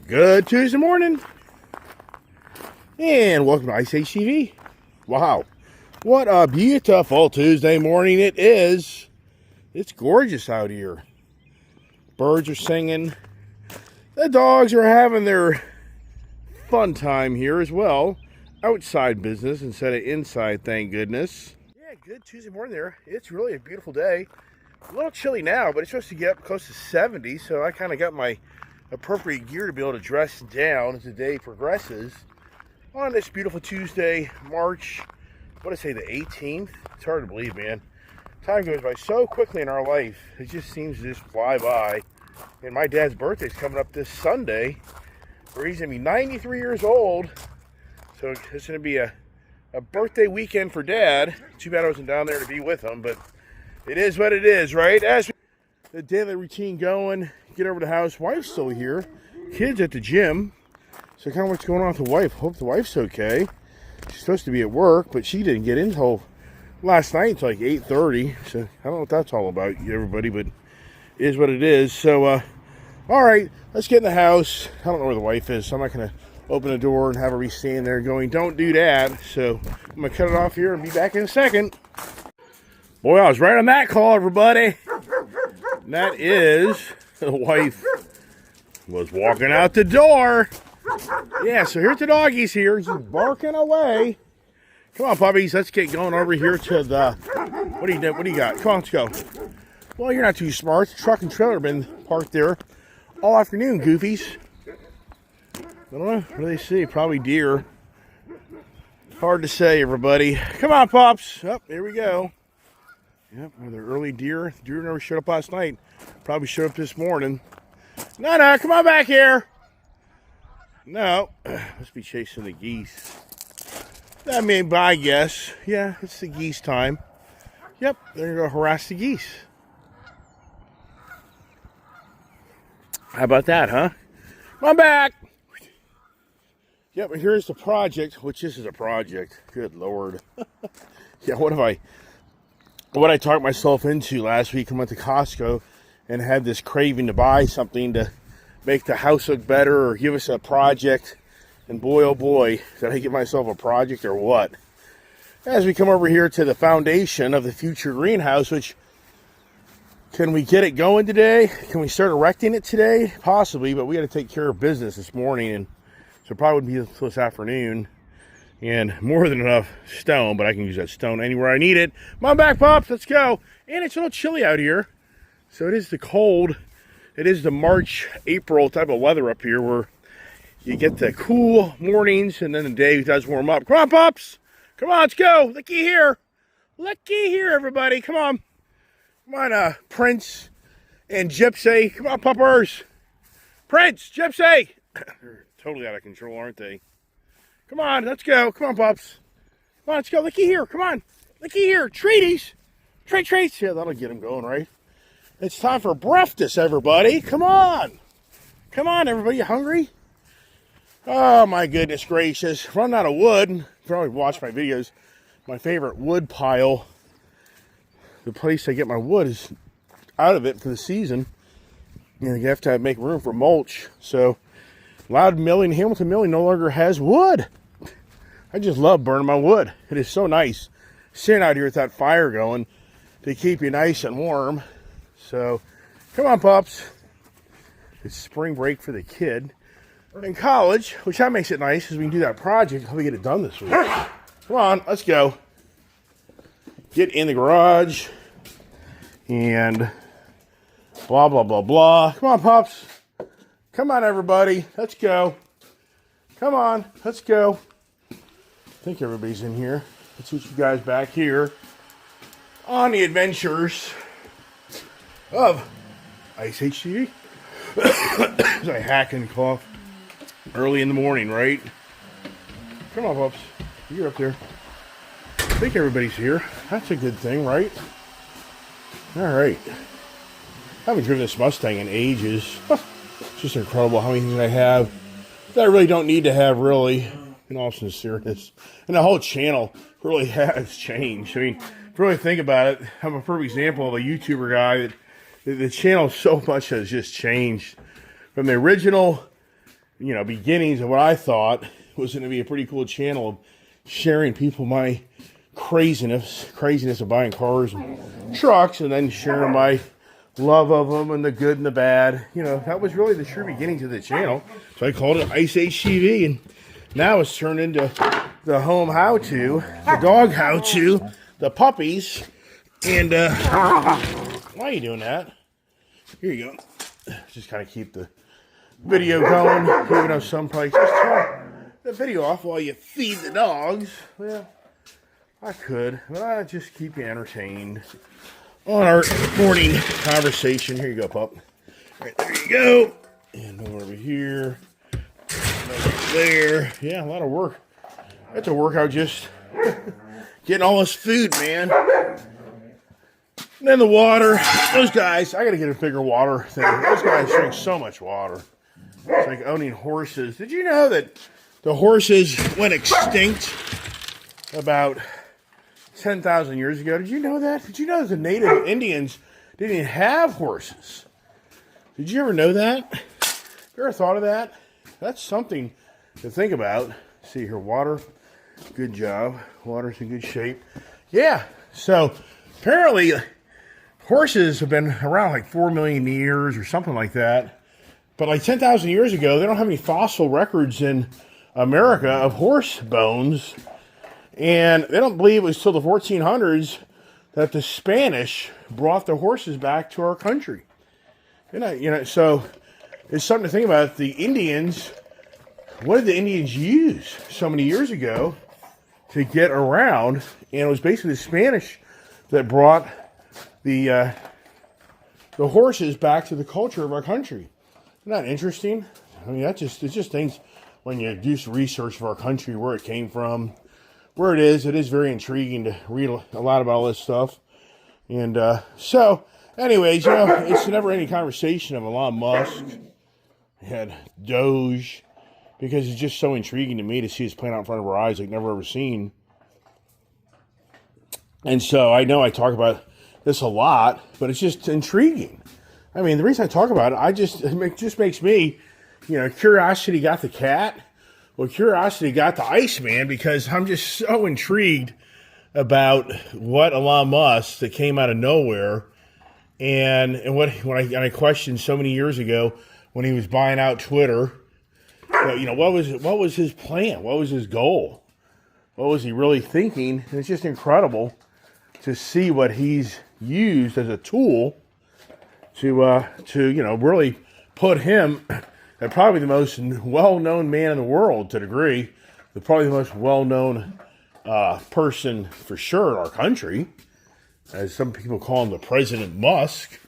Good Tuesday morning, and welcome to Ice HTV. Wow, what a beautiful Tuesday morning it is. It's gorgeous out here. Birds are singing. The dogs are having their fun time here as well. Outside business instead of inside, thank goodness. Yeah, good Tuesday morning there. It's really a beautiful day. A little chilly now, but it's supposed to get up close to 70, so I kind of got my appropriate gear to be able to dress down as the day progresses on this beautiful Tuesday, March, what did I say, the 18th? It's hard to believe, man. Time goes by so quickly in our life. It just seems to just fly by. And my dad's birthday's coming up this Sunday, where he's going to be 93 years old. So it's going to be a birthday weekend for Dad. Too bad I wasn't down there to be with him, but it is what it is, right? As the daily routine going, get over to the house. Wife's still here. Kids at the gym. So kind of what's going on with the wife. Hope the wife's okay. She's supposed to be at work, but she didn't get in until last night. It's like 8:30. So I don't know what that's all about, everybody, but it is what it is. So, all right, let's get in the house. I don't know where the wife is, so I'm not going to open the door and have her be standing there going, don't do that. So I'm going to cut it off here and be back in a second. Boy, I was right on that call, everybody. And that is, the wife was walking out the door. Yeah, so here's the doggies here. He's barking away. Come on, puppies. Let's get going over here to the... What do you got? Come on, let's go. Well, you're not too smart. The truck and trailer have been parked there all afternoon, goofies. I don't know. What do they see? Probably deer. Hard to say, everybody. Come on, pups. Oh, here we go. Yep, another early deer. The deer never showed up last night. Probably showed up this morning. No, come on back here. No, must be chasing the geese. That may be my guess. Yeah, it's the geese time. Yep, they're going to harass the geese. How about that, huh? Come on back. Yep, and here's the project, which this is a project. Good Lord. Yeah, what I talked myself into last week. I went to Costco and had this craving to buy something to make the house look better or give us a project. And boy, oh boy, did I give myself a project or what? As we come over here to the foundation of the future greenhouse, which, can we get it going today? Can we start erecting it today? Possibly, but we got to take care of business this morning, and so probably wouldn't be until this afternoon. And more than enough stone, but I can use that stone anywhere I need it. Come on back, pups, let's go. And it's a little chilly out here. So it is the cold. It is the March, April type of weather up here where you get the cool mornings and then the day does warm up. Come on, pups. Come on, let's go. Looky here. Looky here, everybody. Come on. Come on, Prince and Gypsy. Come on, puppers. Prince, Gypsy. They're totally out of control, aren't they? Come on, let's go. Come on, pups. Come on, let's go. Looky here. Come on. Looky here. Treaties. Treats. Yeah, that'll get them going, right? It's time for breakfast, everybody. Come on. Come on, everybody. You hungry? Oh, my goodness gracious. Running out of wood. You probably watch my videos. My favorite wood pile. The place I get my wood is out of it for the season. And you have to make room for mulch. So, Loud Milling, Hamilton Milling no longer has wood. I just love burning my wood. It is so nice sitting out here with that fire going to keep you nice and warm. So, come on, pups. It's spring break for the kid in college, which that makes it nice because we can do that project. Hope we get it done this week. Come on, let's go. Get in the garage and blah, blah, blah, blah. Come on, pups. Come on, everybody. Let's go. Come on, let's go. I think everybody's in here. Let's get you guys back here on the adventures of Ice HTV. As I hack and cough early in the morning, right? Come on, pups. You're up there. I think everybody's here. That's a good thing, right? All right. I haven't driven this Mustang in ages. It's just incredible how many things I have that I really don't need to have, really, in all sincerity. And the whole channel really has changed. I mean, if you really think about it, I'm a perfect example of a YouTuber guy that the channel so much has just changed. From the original beginnings of what I thought was going to be a pretty cool channel of sharing people my craziness of buying cars and trucks, and then sharing my love of them and the good and the bad. That was really the true beginnings of the channel. So I called it Ice HTV, and now it's turned into the home how-to, the dog how-to, the puppies, and why are you doing that? Here you go. Just kind of keep the video going, even though some probably just turn the video off while you feed the dogs. Well, I could, but I just keep you entertained on our morning conversation. Here you go, pup. Right, there you go. And over here. Over there. Yeah, a lot of work. That's a workout just getting all this food, man. And then the water. Those guys, I got to get a bigger water thing. Those guys drink so much water. It's like owning horses. Did you know that the horses went extinct about 10,000 years ago? Did you know that? Did you know that the native Indians didn't even have horses? Did you ever know that? You ever thought of that? That's something to think about. See here, water. Good job. Water's in good shape. Yeah. So apparently horses have been around like 4 million years or something like that. But like 10,000 years ago, they don't have any fossil records in America of horse bones. And they don't believe it was till the 1400s that the Spanish brought the horses back to our country. So it's something to think about. The Indians, what did the Indians use so many years ago to get around? And it was basically the Spanish that brought the horses back to the culture of our country. Isn't that interesting? I mean, it's just things when you do some research of our country, where it came from, where it is very intriguing to read a lot about all this stuff. And so, anyways, it's a never-ending conversation of Elon Musk and Doge, because it's just so intriguing to me to see this playing out in front of our eyes like never ever seen. And so I know I talk about this a lot, but it's just intriguing. I mean, the reason I talk about it, it just makes me, curiosity got the cat. Well, curiosity got the Iceman, because I'm just so intrigued about what Elon Musk that came out of nowhere, and when I questioned so many years ago when he was buying out Twitter, what was his plan? What was his goal? What was he really thinking? And it's just incredible to see what he's used as a tool to really put him at probably the most well-known man in the world, to a degree, probably the most well-known person for sure in our country, as some people call him, the President Musk.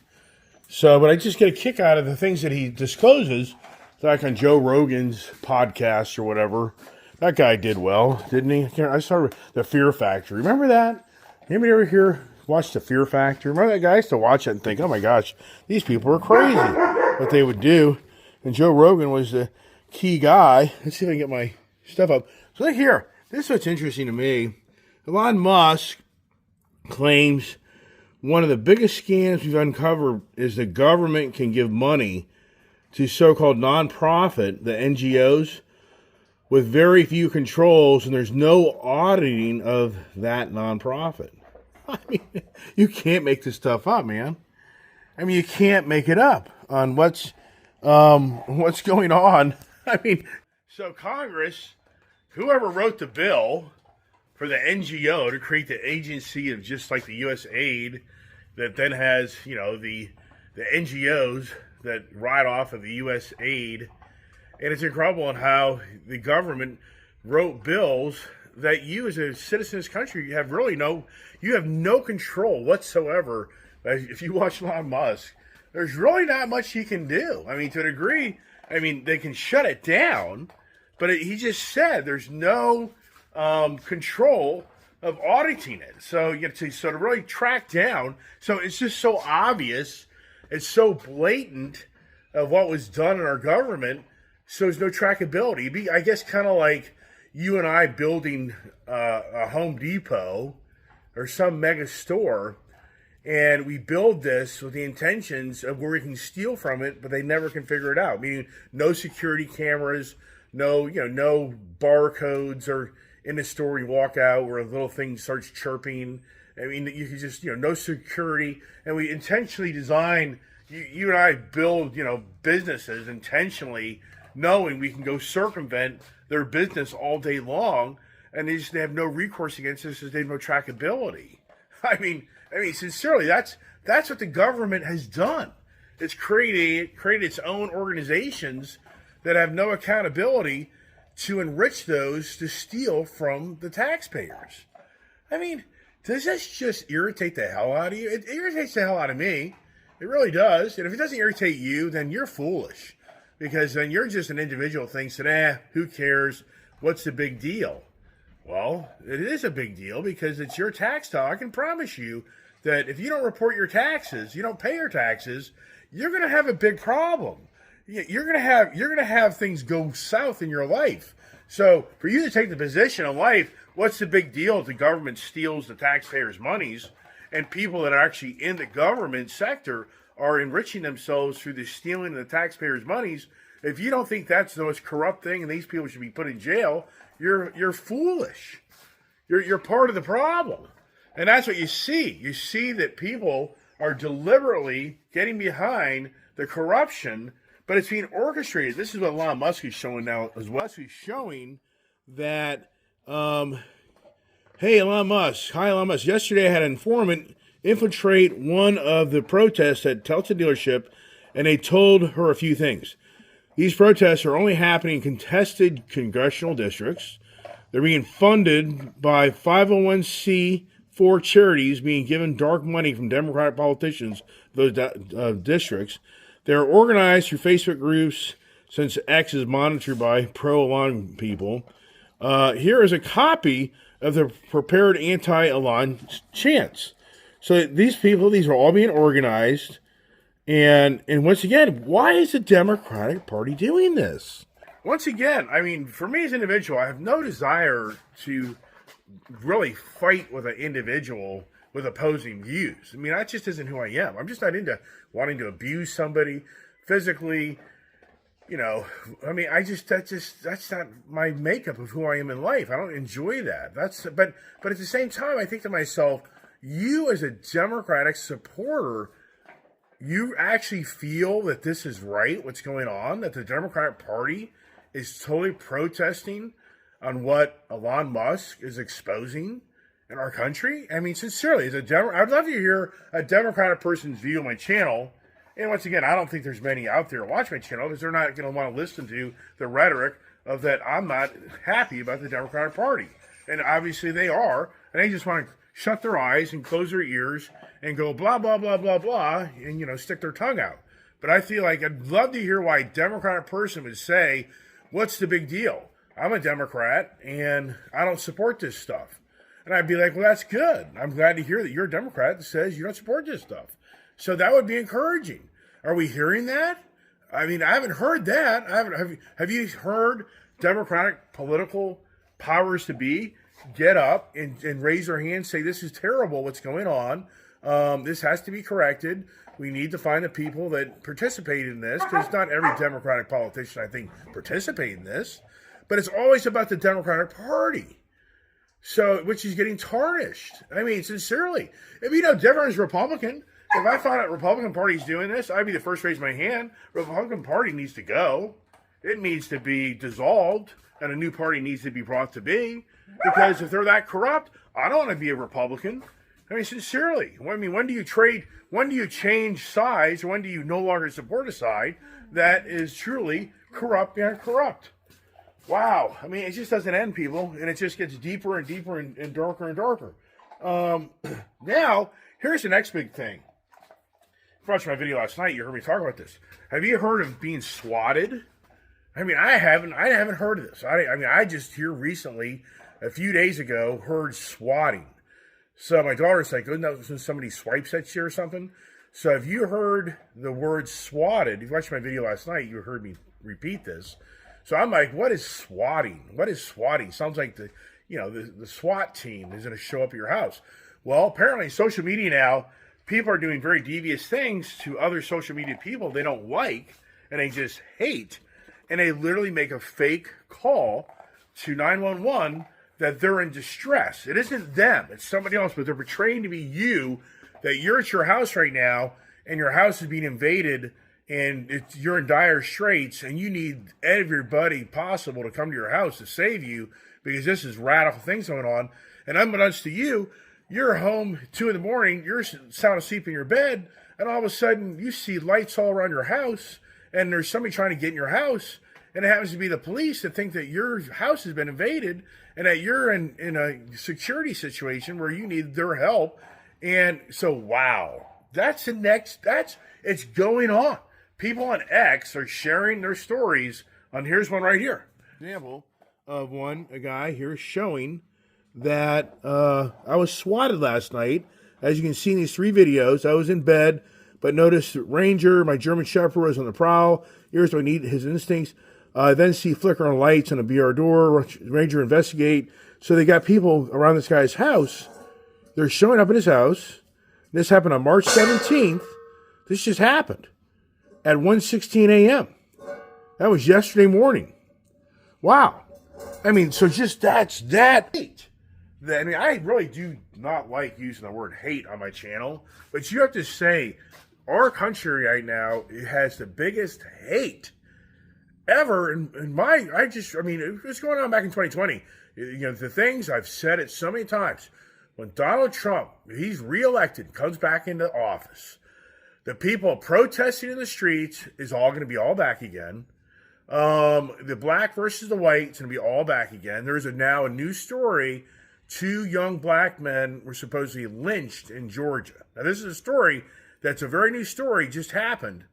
So, but I just get a kick out of the things that he discloses, like on Joe Rogan's podcast or whatever. That guy did well, didn't he? I started with The Fear Factor. Remember that? Anybody ever here watch The Fear Factor? Remember that guy? I used to watch it and think, oh my gosh, these people are crazy, what they would do. And Joe Rogan was the key guy. Let's see if I can get my stuff up. So here, this is what's interesting to me. Elon Musk claims one of the biggest scams we've uncovered is the government can give money to so-called nonprofit, the NGOs, with very few controls, and there's no auditing of that nonprofit. I mean, you can't make this stuff up, man. I mean, you can't make it up on what's going on. I mean, so Congress, whoever wrote the bill for the NGO to create the agency of just like the U.S. aid that then has, the NGOs that ride off of the U.S. aid. And it's incredible in how the government wrote bills that you as a citizen of this country have no control whatsoever. If you watch Elon Musk, there's really not much he can do. I mean, to a degree, they can shut it down, but he just said there's no control of auditing it. So you have to sort of really track down. So it's just so obvious. It's so blatant of what was done in our government. So there's no trackability. It'd be, I guess, kind of like you and I building a Home Depot or some mega store, And we build this with the intentions of where we can steal from it, but they never can figure it out. Meaning, no security cameras, no barcodes, or in the store you walk out where a little thing starts chirping. I mean, you can just, no security. And we intentionally design, you and I build, businesses intentionally knowing we can go circumvent their business all day long, and they have no recourse against us because they have no trackability. I mean, sincerely, that's what the government has done. It's created its own organizations that have no accountability to enrich those to steal from the taxpayers. I mean, does this just irritate the hell out of you? It irritates the hell out of me. It really does. And if it doesn't irritate you, then you're foolish. Because then you're just an individual thinks that, who cares? What's the big deal? Well, it is a big deal because it's your tax dollar. I can promise you that if you don't report your taxes, you don't pay your taxes, you're going to have a big problem. You're going to have things go south in your life. So for you to take the position of life, what's the big deal if the government steals the taxpayers' monies and people that are actually in the government sector are enriching themselves through the stealing of the taxpayers' monies? If you don't think that's the most corrupt thing and these people should be put in jail, you're foolish. You're part of the problem. And that's what you see. You see that people are deliberately getting behind the corruption, but it's being orchestrated. This is what Elon Musk is showing now as well. He's showing that, hey, Elon Musk. Hi, Elon Musk. Yesterday I had an informant infiltrate one of the protests at Tesla dealership, and they told her a few things. These protests are only happening in contested congressional districts. They're being funded by 501c4 charities being given dark money from Democratic politicians, those districts. They're organized through Facebook groups since X is monitored by pro-Elon people. Here is a copy of the prepared anti-Elon chants. So these are all being organized. And once again, why is the Democratic Party doing this? Once again, I mean, for me as an individual, I have no desire to really fight with an individual with opposing views. I mean, that just isn't who I am. I'm just not into wanting to abuse somebody physically. I mean, that's not my makeup of who I am in life. I don't enjoy that. But at the same time, I think to myself, you as a Democratic supporter, you actually feel that this is right, what's going on, that the Democratic Party is totally protesting on what Elon Musk is exposing in our country? I mean, sincerely, I'd love to hear a Democratic person's view of my channel. And once again, I don't think there's many out there watch my channel because they're not going to want to listen to the rhetoric of that I'm not happy about the Democratic Party. And obviously they are, and they just want to shut their eyes and close their ears and go blah, blah, blah, blah, blah, and, stick their tongue out. But I feel like I'd love to hear why a Democratic person would say, what's the big deal? I'm a Democrat, and I don't support this stuff. And I'd be like, well, that's good. I'm glad to hear that you're a Democrat that says you don't support this stuff. So that would be encouraging. Are we hearing that? I mean, I haven't heard that. Have you heard Democratic political powers to be get up and raise their hands, say this is terrible what's going on. This has to be corrected. We need to find the people that participate in this, because not every Democratic politician, I think, participate in this. But it's always about the Democratic Party, which is getting tarnished. I mean, sincerely. If Democrat is Republican, if I found out Republican Party's doing this, I'd be the first to raise my hand. Republican Party needs to go. It needs to be dissolved, and a new party needs to be brought to be. Because if they're that corrupt, I don't want to be a Republican. I mean, sincerely. I mean, when do you change sides, or when do you no longer support a side that is truly corrupt and corrupt? Wow. I mean, it just doesn't end, people, and it just gets deeper and deeper and darker and darker. Now, here's the next big thing. If you watched my video last night, you heard me talk about this. Have you heard of being swatted? I mean, I haven't heard of this. I just here recently, a few days ago, heard swatting. So my daughter's like, isn't that when somebody swipes at you or something? So if you heard the word swatted, if you watched my video last night, you heard me repeat this. So I'm like, what is swatting? What is swatting? Sounds like the SWAT team is going to show up at your house. Well, apparently social media now people are doing very devious things to other social media people they don't like and they just hate. And they literally make a fake call to 911 that they're in distress. It isn't them, it's somebody else, but they're portraying to be you, that you're at your house right now and your house is being invaded and you're in dire straits and you need everybody possible to come to your house to save you because this is radical things going on. And unbeknownst to you, you're home 2 in the morning, you're sound asleep in your bed, and all of a sudden you see lights all around your house and there's somebody trying to get in your house, and it happens to be the police that think that your house has been invaded and that you're in a security situation where you need their help. And so, wow, it's going on. People on X are sharing their stories on, here's one right here. Example of a guy here showing that I was swatted last night. As you can see in these 3 videos, I was in bed, but noticed that Ranger, my German Shepherd, was on the prowl. Here's what I need, his instincts. Then see flicker on lights on a BR door. Ranger investigate. So they got people around this guy's house. They're showing up at his house. This happened on March 17th. This just happened at 1:16 a.m. That was yesterday morning. Wow. I mean, so just that's that. I mean, I really do not like using the word hate on my channel, but you have to say our country right now has the biggest hate ever. I mean, it was going on back in 2020. You know, the things I've said it so many times. When Donald Trump, he's reelected, comes back into office, the people protesting in the streets is all going to be all back again. The black versus the white is going to be all back again. There's now a new story. 2 young black men were supposedly lynched in Georgia. Now, this is a story that's a very new story, just happened.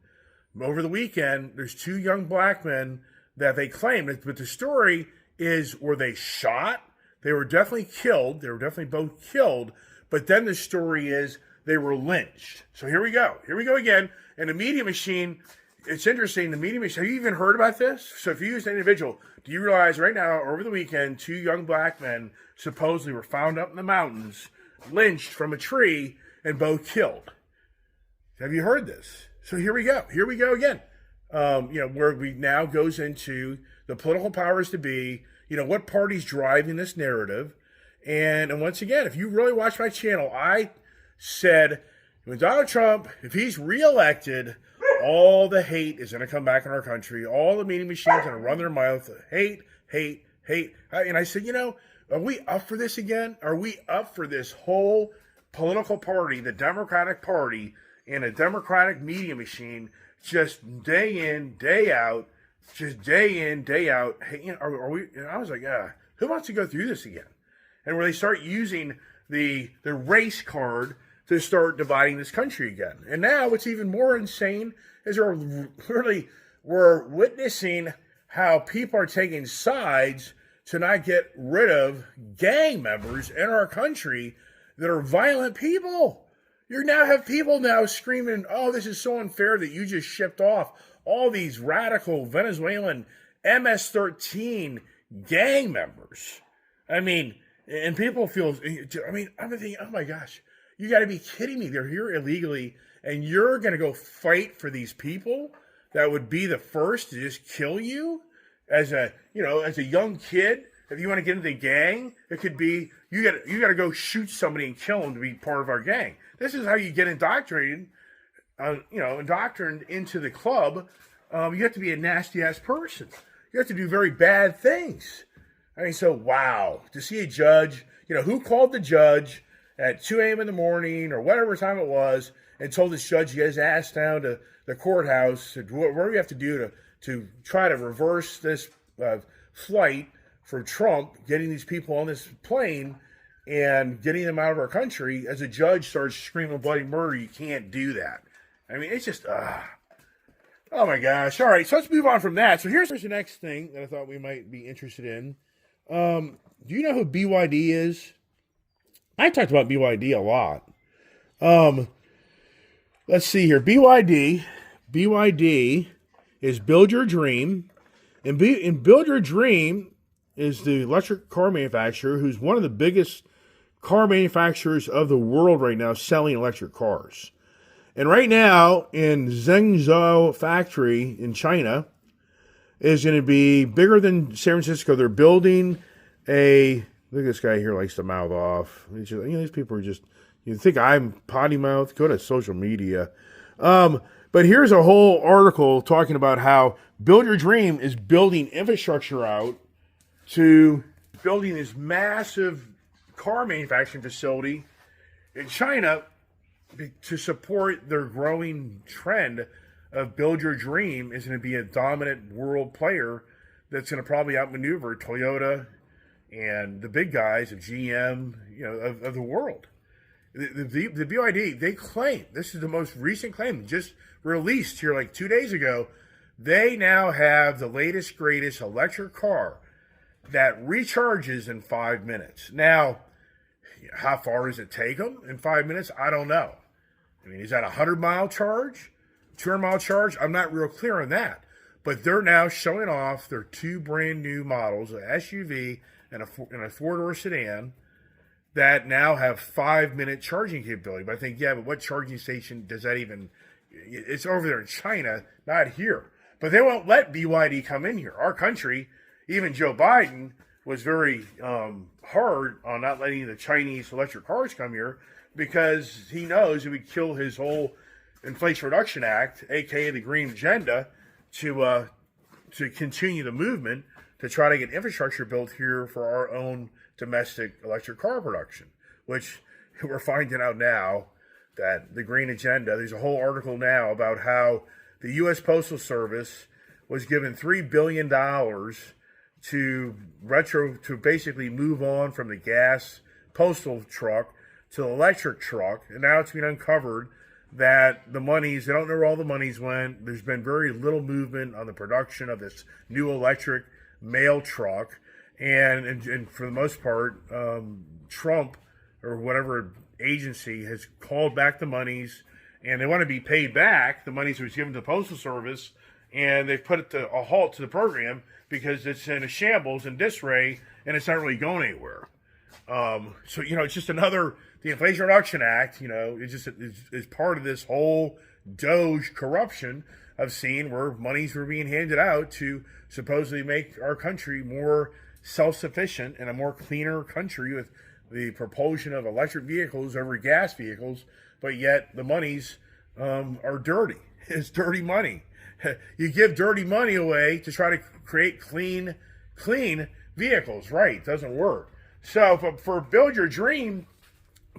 Over the weekend, there's 2 young black men that they claim, but the story is, were they shot? They were definitely killed. They were definitely both killed. But then the story is they were lynched. So here we go. Here we go again. And the media machine, it's interesting. The media machine, have you even heard about this? So if you use an individual, do you realize right now, over the weekend, 2 young black men supposedly were found up in the mountains, lynched from a tree, and both killed? Have you heard this? So here we go. Here we go again. Where we now goes into the political powers to be, what party's driving this narrative. And once again, if you really watch my channel, I said when Donald Trump, if he's reelected, all the hate is going to come back in our country. All the media machines are going to run their mouth. Hate, hate, hate. And I said, are we up for this again? Are we up for this whole political party, the Democratic Party, and a Democratic media machine, just day in, day out, just day in, day out? Hey, are we? And I was like, who wants to go through this again? And where they start using the race card to start dividing this country again. And now what's even more insane is we're witnessing how people are taking sides to not get rid of gang members in our country that are violent people. You now have people now screaming, oh, this is so unfair that you just shipped off all these radical Venezuelan MS-13 gang members. I mean, and people feel, I'm thinking, oh my gosh, you got to be kidding me. They're here illegally, and you're going to go fight for these people that would be the first to just kill you as a young kid. If you want to get into the gang, it could be you got to go shoot somebody and kill them to be part of our gang. This is how you get indoctrinated, indoctrined into the club. You have to be a nasty ass person. You have to do very bad things. I mean, so wow, to see a judge, who called the judge at 2 a.m. in the morning or whatever time it was and told this judge to get his ass down to the courthouse, whatever you have to do to try to reverse this flight for Trump, getting these people on this plane and getting them out of our country. As a judge starts screaming bloody murder, you can't do that. I mean, it's just, oh my gosh. All right, so let's move on from that. So here's the next thing that I thought we might be interested in. Do you know who BYD is? I talked about BYD a lot. Let's see here. BYD is Build Your Dream. And Build Your Dream is the electric car manufacturer who's one of the biggest car manufacturers of the world right now selling electric cars. And right now in Zhengzhou factory in China is going to be bigger than San Francisco. They're building a, look at this guy here likes to mouth off. These people are just, you think I'm potty mouth? Go to social media. But here's a whole article talking about how Build Your Dream is building infrastructure out to building this massive car manufacturing facility in China to support their growing trend of Build Your Dream is going to be a dominant world player that's going to probably outmaneuver Toyota and the big guys of GM, of the world. The BYD, they claim, this is the most recent claim, just released here like 2 days ago, they now have the latest, greatest electric car that recharges in 5 minutes. Now, how far does it take them in 5 minutes? I don't know. I mean, is that a 100-mile charge? 200-mile charge? I'm not real clear on that. But they're now showing off their two brand new models, an SUV and a four-door sedan, that now have 5-minute charging capability. But I think, but what charging station does that even... It's over there in China, not here. But they won't let BYD come in here. Our country, even Joe Biden, was very hard on not letting the Chinese electric cars come here because he knows it would kill his whole Inflation Reduction Act, a.k.a. the Green Agenda, to continue the movement to try to get infrastructure built here for our own domestic electric car production, which we're finding out now that the Green Agenda, there's a whole article now about how the U.S. Postal Service was given $3 billion to basically move on from the gas postal truck to the electric truck. And now it's been uncovered that the monies, they don't know where all the monies went. There's been very little movement on the production of this new electric mail truck. And for the most part, Trump or whatever agency has called back the monies, and they want to be paid back the monies that was given to the Postal Service, and they've put it to a halt to the program because it's in a shambles and disarray, and it's not really going anywhere. So it's just another, the Inflation Reduction Act, it just is part of this whole Doge corruption of seeing where monies were being handed out to supposedly make our country more self-sufficient and a more cleaner country with the propulsion of electric vehicles over gas vehicles, but yet the monies are dirty. It's dirty money. You give dirty money away to try to create clean vehicles, right? It doesn't work. So for Build Your Dream,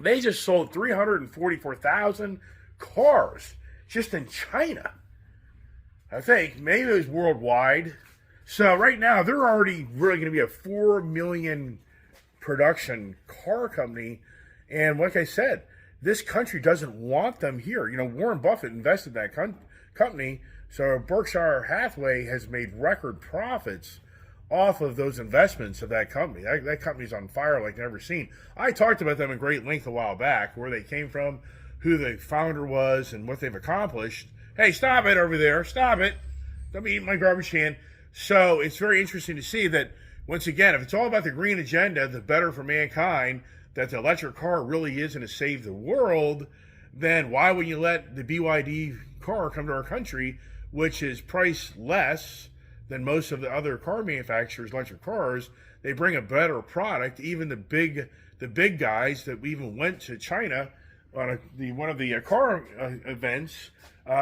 they just sold 344,000 cars just in China. I think maybe it was worldwide. So right now they're already really going to be a 4 million production car company, and like I said, this country doesn't want them here. Warren Buffett invested in that company, so Berkshire Hathaway has made record profits off of those investments of that company. That company's on fire like never seen. I talked about them in great length a while back, where they came from, who the founder was, and what they've accomplished. Hey, stop it over there. Stop it. Don't be eating my garbage can. So it's very interesting to see that, once again, if it's all about the green agenda, the better for mankind, that the electric car really is going to save the world, then why would you let the BYD car come to our country, which is priced less than most of the other car manufacturers' electric cars? They bring a better product. Even the big guys that we even went to China on one of the car events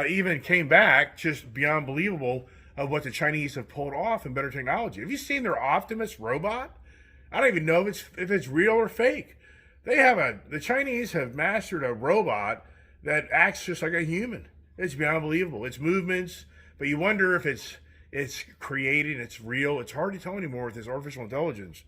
even came back just beyond believable of what the Chinese have pulled off in better technology. Have you seen their Optimus robot? I don't even know if it's real or fake. The Chinese have mastered a robot that acts just like a human. It's beyond believable. Its movements, but you wonder if it's created, it's real. It's hard to tell anymore with this artificial intelligence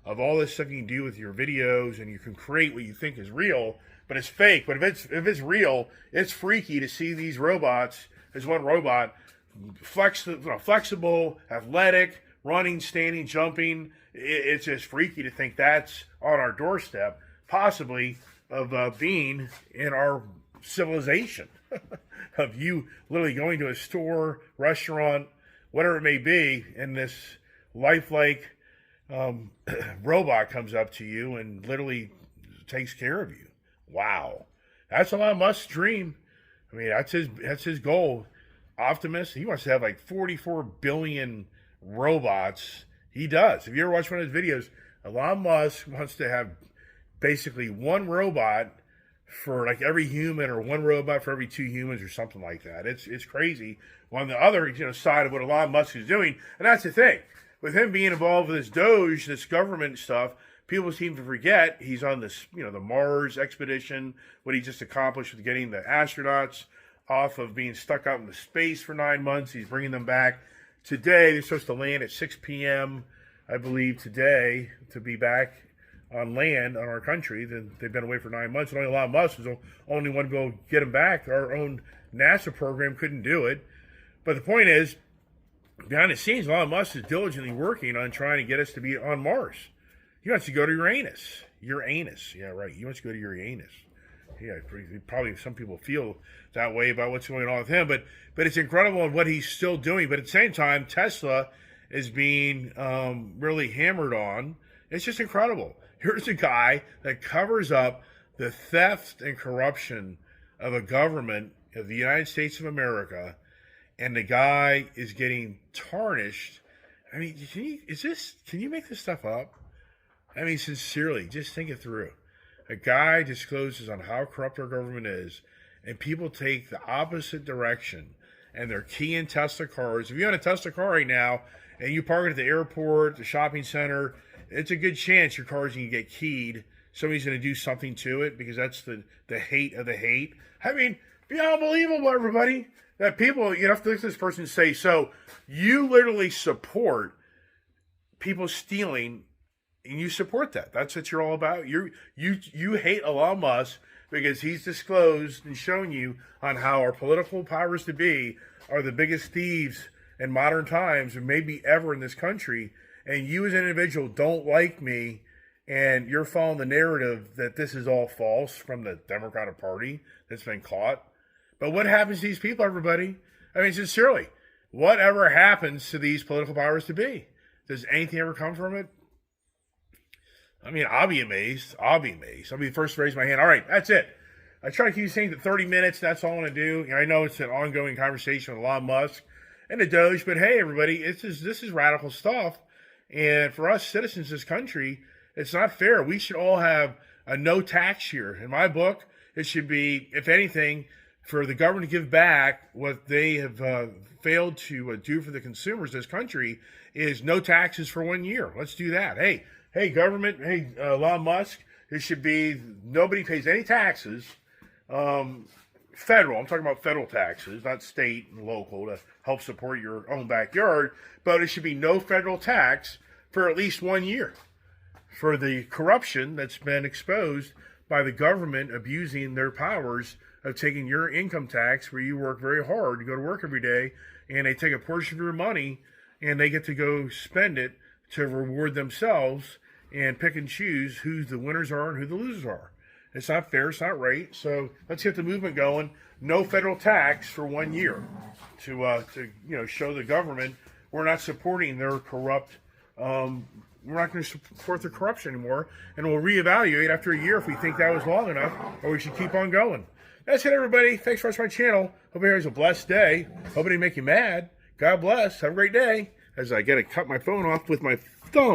of all this stuff you can do with your videos, and you can create what you think is real, but it's fake. But if it's real, it's freaky to see these robots. There's one robot, flexible, athletic, running, standing, jumping. It's just freaky to think that's on our doorstep, possibly of being in our civilization, of you literally going to a store, restaurant, whatever it may be, and this lifelike robot comes up to you and literally takes care of you. Wow. That's Elon Musk's dream. I mean, that's his goal. Optimus, he wants to have like 44 billion robots. He does. If you ever watch one of his videos, Elon Musk wants to have basically one robot for like every human, or one robot for every 2 humans, or something like that. It's crazy. On the other side of what Elon Musk is doing, and that's the thing, with him being involved with this Doge, this government stuff, people seem to forget he's on this, the Mars expedition, what he just accomplished with getting the astronauts off of being stuck out in the space for 9 months. He's bringing them back. Today, they're supposed to land at 6 p.m., I believe, today, to be back on land on our country. They've been away for 9 months, and only Elon Musk was the only one to go get them back. Our own NASA program couldn't do it. But the point is, behind the scenes, Elon Musk is diligently working on trying to get us to be on Mars. He wants to go to Uranus. Uranus. Yeah, right. He wants to go to Uranus. Yeah, probably some people feel that way about what's going on with him, but it's incredible what he's still doing. But at the same time, Tesla is being really hammered on. It's just incredible. Here's a guy that covers up the theft and corruption of a government of the United States of America, and the guy is getting tarnished. I mean, can you make this stuff up? I mean, sincerely, just think it through. A guy discloses on how corrupt our government is, and people take the opposite direction, and they're keying Tesla cars. If you own a Tesla car right now, and you park it at the airport, the shopping center, it's a good chance your car's going to get keyed. Somebody's going to do something to it, because that's the hate of the hate. I mean, be unbelievable, everybody. That people, you have to look at this person and say, so you literally support people stealing, and you support that. That's what you're all about. You hate Elon Musk because he's disclosed and shown you on how our political powers to be are the biggest thieves in modern times, or maybe ever in this country. And you as an individual don't like me, and you're following the narrative that this is all false from the Democratic Party that's been caught. But what happens to these people, everybody? I mean, sincerely, whatever happens to these political powers to be? Does anything ever come from it? I mean, I'll be amazed. I'll be the first to raise my hand. All right, that's it. I try to keep these things at 30 minutes. That's all I want to do. And I know it's an ongoing conversation with Elon Musk and the Doge, but hey, everybody, this is radical stuff. And for us citizens of this country, it's not fair. We should all have a no tax year. In my book, it should be, if anything, for the government to give back what they have failed to do for the consumers of this country is no taxes for 1 year. Let's do that. Hey, government, Elon Musk, it should be nobody pays any taxes. Federal, I'm talking about federal taxes, not state and local, to help support your own backyard. But it should be no federal tax for at least 1 year for the corruption that's been exposed by the government abusing their powers of taking your income tax, where you work very hard to go to work every day, and they take a portion of your money and they get to go spend it to reward themselves and pick and choose who the winners are and who the losers are. It's not fair. It's not right. So let's get the movement going. No federal tax for 1 year to show the government we're not supporting their corrupt. We're not going to support their corruption anymore, and we'll reevaluate after a year if we think that was long enough, or we should keep on going. That's it, everybody. Thanks for watching my channel. Hope everybody has a blessed day. Hope it didn't make you mad. God bless. Have a great day. As I get to cut my phone off with my thumb.